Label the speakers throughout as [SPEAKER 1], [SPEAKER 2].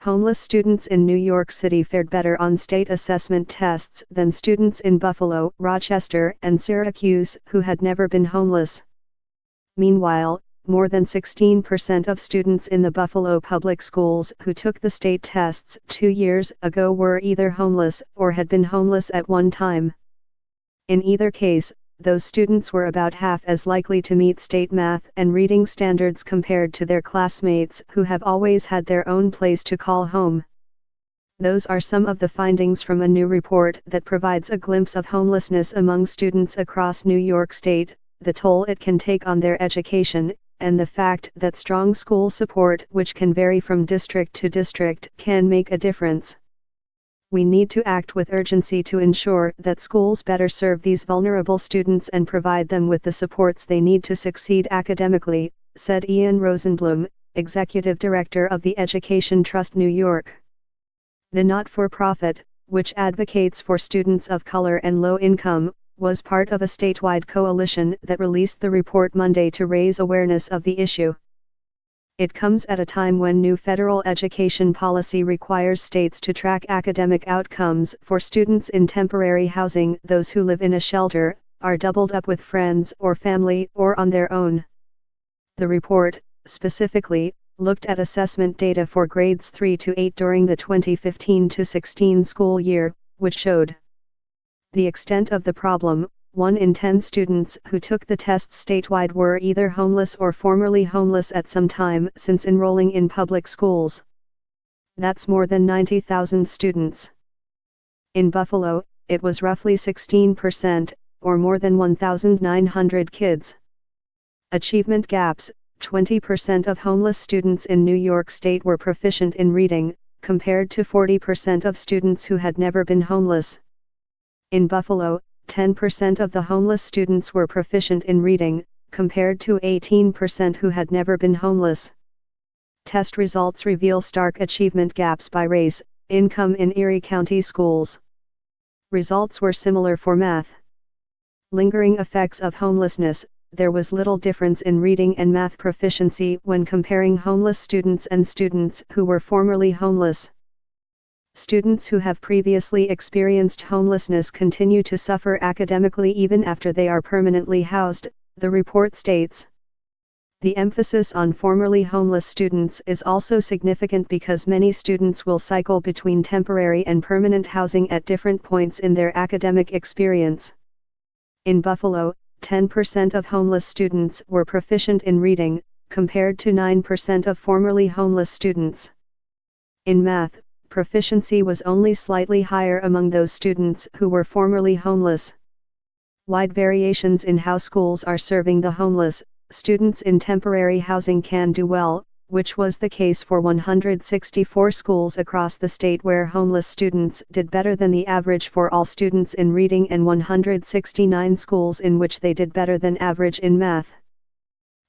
[SPEAKER 1] Homeless students in New York City fared better on state assessment tests than students in Buffalo, Rochester, and Syracuse who had never been homeless. Meanwhile, more than 16% of students in the Buffalo public schools who took the state tests 2 years ago were either homeless or had been homeless at one time. In either case, those students were about half as likely to meet state math and reading standards compared to their classmates who have always had their own place to call home. Those are some of the findings from a new report that provides a glimpse of homelessness among students across New York State, the toll it can take on their education, and the fact that strong school support, which can vary from district to district, can make a difference. We need to act with urgency to ensure that schools better serve these vulnerable students and provide them with the supports they need to succeed academically, said Ian Rosenblum, Executive Director of the Education Trust New York. The not-for-profit, which advocates for students of color and low income, was part of a statewide coalition that released the report Monday to raise awareness of the issue. It comes at a time when new federal education policy requires states to track academic outcomes for students in temporary housing. Those who live in a shelter are doubled up with friends or family or on their own. The report, specifically, looked at assessment data for grades 3 to 8 during the 2015-16 school year, which showed the extent of the problem. 1 in 10 students who took the tests statewide were either homeless or formerly homeless at some time since enrolling in public schools. That's more than 90,000 students. In Buffalo, it was roughly 16%, or more than 1,900 kids. Achievement gaps: 20% of homeless students in New York State were proficient in reading, compared to 40% of students who had never been homeless. In Buffalo, 10% of the homeless students were proficient in reading, compared to 18% who had never been homeless. Test results reveal stark achievement gaps by race, income in Erie County schools. Results were similar for math. Lingering effects of homelessness: there was little difference in reading and math proficiency when comparing homeless students and students who were formerly homeless. Students who have previously experienced homelessness continue to suffer academically even after they are permanently housed, the report states. The emphasis on formerly homeless students is also significant because many students will cycle between temporary and permanent housing at different points in their academic experience. In Buffalo, 10% of homeless students were proficient in reading, compared to 9% of formerly homeless students. In math, proficiency was only slightly higher among those students who were formerly homeless. Wide variations in how schools are serving the homeless. Students in temporary housing can do well, which was the case for 164 schools across the state where homeless students did better than the average for all students in reading, and 169 schools in which they did better than average in math.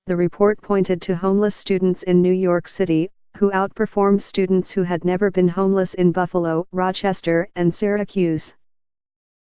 [SPEAKER 1] The report pointed to homeless students in New York City, who outperformed students who had never been homeless in Buffalo, Rochester, and Syracuse.